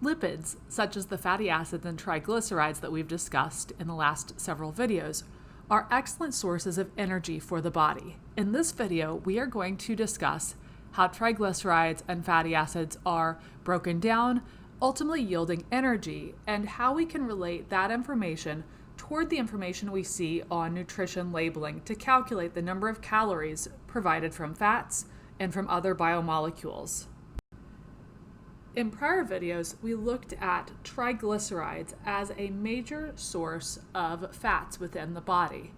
Lipids, such as the fatty acids and triglycerides that we've discussed in the last several videos, are excellent sources of energy for the body. In this video, we are going to discuss how triglycerides and fatty acids are broken down, ultimately yielding energy, and how we can relate that information toward the information we see on nutrition labeling to calculate the number of calories provided from fats and from other biomolecules. In prior videos, we looked at triglycerides as a major source of fats within the body.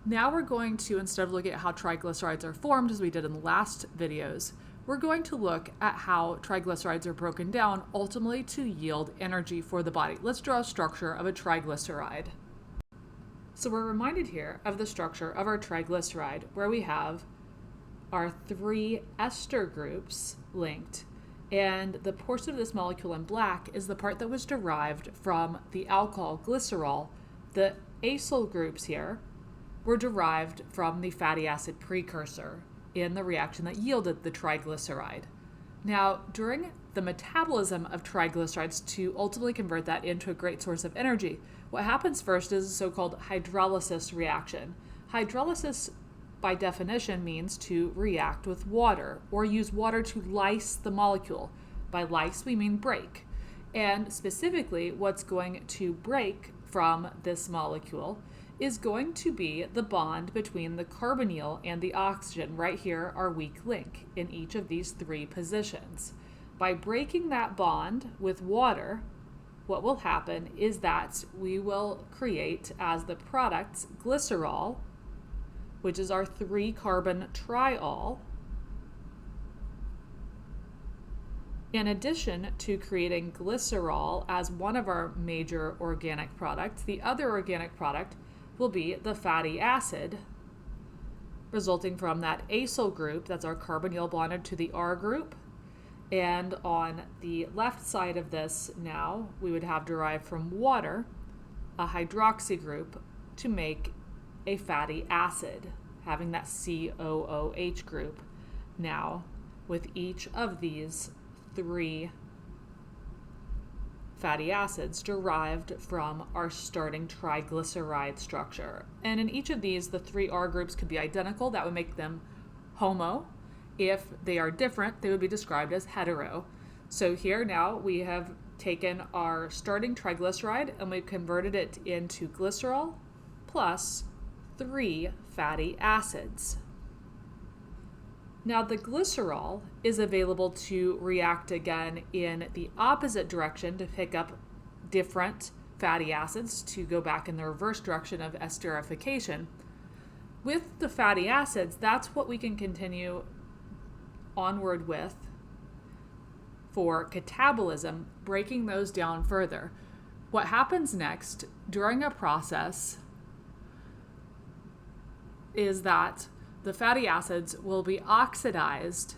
Now we're going to, instead of looking at how triglycerides are formed, as we did in the last videos, we're going to look at how triglycerides are broken down, ultimately to yield energy for the body. Let's draw a structure of a triglyceride. So we're reminded here of the structure of our triglyceride, where we have our three ester groups linked. And the portion of this molecule in black is the part that was derived from the alcohol glycerol. The acyl groups here were derived from the fatty acid precursor in the reaction that yielded the triglyceride. Now, during the metabolism of triglycerides to ultimately convert that into a great source of energy, what happens first is a so-called hydrolysis reaction. Hydrolysis by definition means to react with water or use water to lyse the molecule. By lyse, we mean break. And specifically, what's going to break from this molecule is going to be the bond between the carbonyl and the oxygen. Right here, our weak link in each of these three positions. By breaking that bond with water, what will happen is that we will create as the products glycerol, which is our 3-carbon triol. In addition to creating glycerol as one of our major organic products, the other organic product will be the fatty acid, resulting from that acyl group, that's our carbonyl bonded to the R group. And on the left side of this now, we would have derived from water a hydroxy group to make a fatty acid, having that COOH group now with each of these three fatty acids derived from our starting triglyceride structure. And in each of these, the three R groups could be identical. That would make them homo. If they are different, they would be described as hetero. So here now we have taken our starting triglyceride and we've converted it into glycerol plus 3 fatty acids. Now the glycerol is available to react again in the opposite direction to pick up different fatty acids to go back in the reverse direction of esterification. With the fatty acids, that's what we can continue onward with for catabolism, breaking those down further. What happens next during a process is that the fatty acids will be oxidized,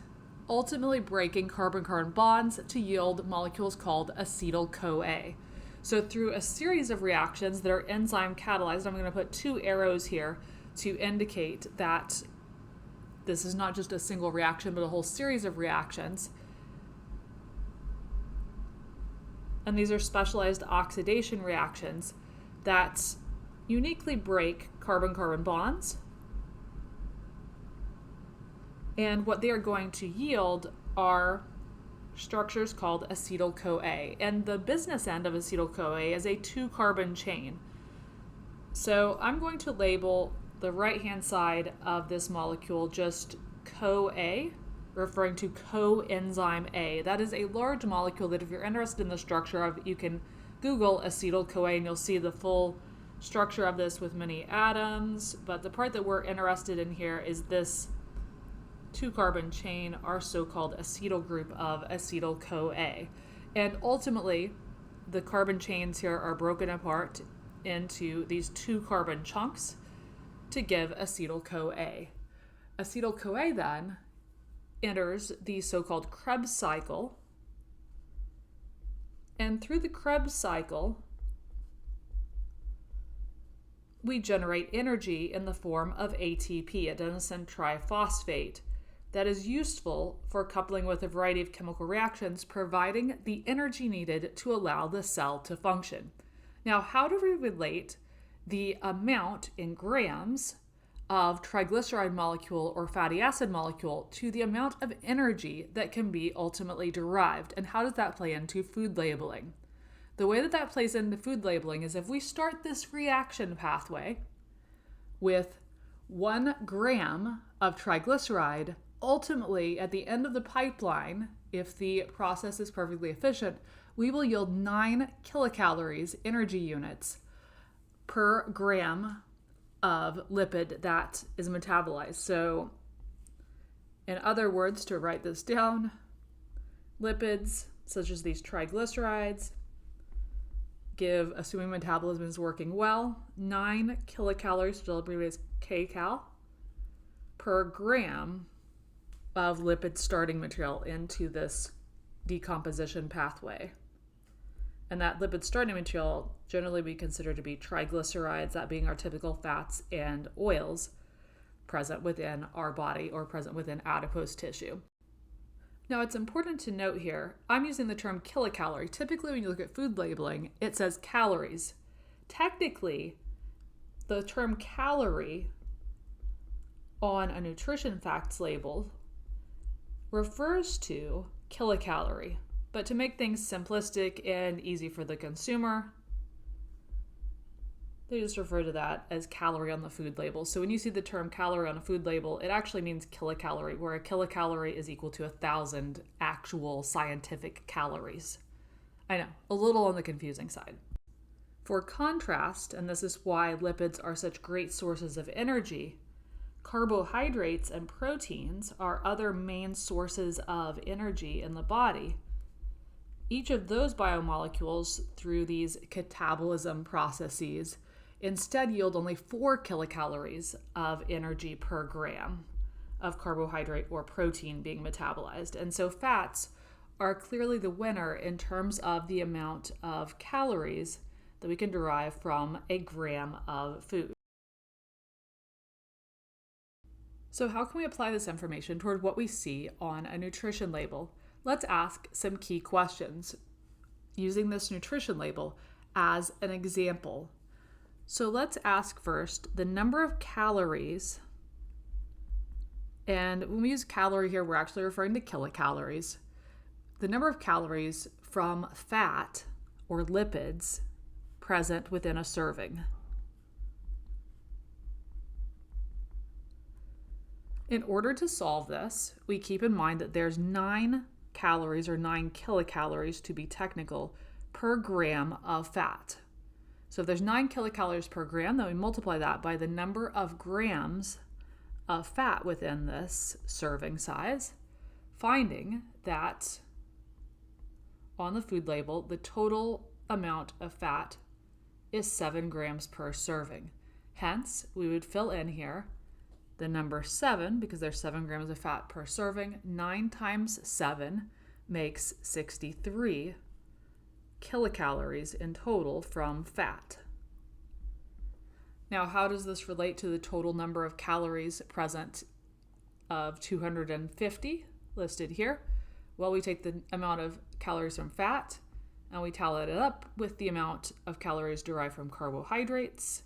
ultimately breaking carbon-carbon bonds to yield molecules called acetyl-CoA. So through a series of reactions that are enzyme catalyzed, I'm going to put 2 arrows here to indicate that this is not just a single reaction, but a whole series of reactions. And these are specialized oxidation reactions that uniquely break carbon-carbon bonds. And what they are going to yield are structures called acetyl-CoA. And the business end of acetyl-CoA is a 2-carbon chain. So I'm going to label the right-hand side of this molecule just CoA, referring to coenzyme A. That is a large molecule that if you're interested in the structure of, you can Google acetyl-CoA and you'll see the full structure of this with many atoms. But the part that we're interested in here is this 2-carbon chain, our so-called acetyl group of acetyl-CoA. And ultimately, the carbon chains here are broken apart into these 2-carbon chunks to give acetyl-CoA. Acetyl-CoA then enters the so-called Kreb cycle, and through the Kreb cycle, we generate energy in the form of ATP, adenosine triphosphate, that is useful for coupling with a variety of chemical reactions, providing the energy needed to allow the cell to function. Now, how do we relate the amount in grams of triglyceride molecule or fatty acid molecule to the amount of energy that can be ultimately derived? And how does that play into food labeling? The way that that plays into food labeling is if we start this reaction pathway with 1 gram of triglyceride, ultimately at the end of the pipeline, if the process is perfectly efficient, we will yield 9 kilocalories, energy units, per gram of lipid that is metabolized. So in other words, to write this down, lipids such as these triglycerides give, assuming metabolism is working well, 9 kilocalories, still abbreviated as kcal, per gram of lipid starting material into this decomposition pathway. And that lipid starting material generally we consider to be triglycerides, that being our typical fats and oils present within our body or present within adipose tissue. Now, it's important to note here, I'm using the term kilocalorie. Typically, when you look at food labeling, it says calories. Technically, the term calorie on a nutrition facts label refers to kilocalorie. But to make things simplistic and easy for the consumer, they just refer to that as calorie on the food label. So when you see the term calorie on a food label, it actually means kilocalorie, where a kilocalorie is equal to 1,000 actual scientific calories. I know, a little on the confusing side. For contrast, and this is why lipids are such great sources of energy, carbohydrates and proteins are other main sources of energy in the body. Each of those biomolecules, through these catabolism processes, instead yield only 4 kilocalories of energy per gram of carbohydrate or protein being metabolized. And so fats are clearly the winner in terms of the amount of calories that we can derive from a gram of food. So how can we apply this information toward what we see on a nutrition label? Let's ask some key questions using this nutrition label as an example. So let's ask first the number of calories, and when we use calorie here, we're actually referring to kilocalories. The number of calories from fat or lipids present within a serving. In order to solve this, we keep in mind that there's 9 calories or 9 kilocalories to be technical per gram of fat. So if there's 9 kilocalories per gram, then we multiply that by the number of grams of fat within this serving size, finding that on the food label, the total amount of fat is 7 grams per serving. Hence, we would fill in here the number 7, because there's 7 grams of fat per serving. 9 times 7 makes 63 kilocalories in total from fat. Now, how does this relate to the total number of calories present of 250 listed here? Well, we take the amount of calories from fat and we tally it up with the amount of calories derived from carbohydrates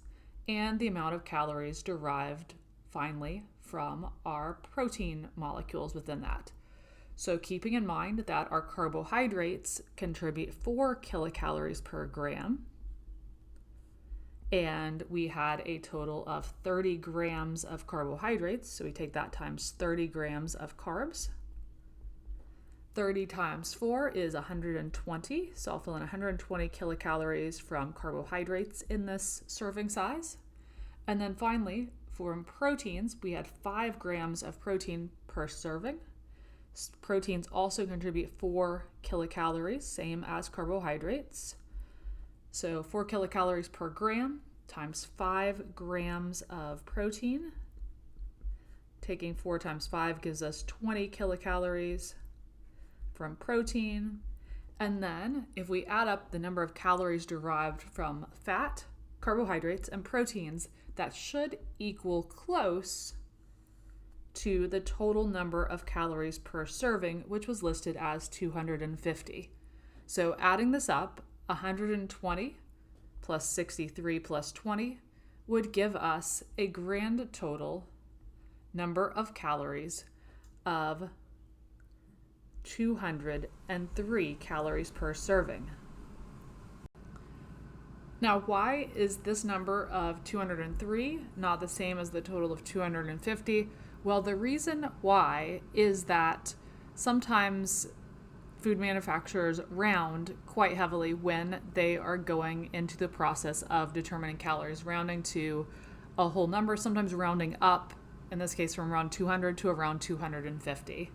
and the amount of calories derived finally from our protein molecules within that. So keeping in mind that our carbohydrates contribute 4 kilocalories per gram, and we had a total of 30 grams of carbohydrates, so we take that times 30 grams of carbs. 30 times 4 is 120, so I'll fill in 120 kilocalories from carbohydrates in this serving size. And then finally, from proteins, we had 5 grams of protein per serving. Proteins also contribute 4 kilocalories, same as carbohydrates. So 4 kilocalories per gram times 5 grams of protein. Taking 4 times 5 gives us 20 kilocalories from protein. And then if we add up the number of calories derived from fat, carbohydrates, and proteins, that should equal close to the total number of calories per serving, which was listed as 250. So adding this up, 120 plus 63 plus 20 would give us a grand total number of calories of 203 calories per serving. Now, why is this number of 203 not the same as the total of 250? Well, the reason why is that sometimes food manufacturers round quite heavily when they are going into the process of determining calories, rounding to a whole number, sometimes rounding up, in this case from around 200 to around 250.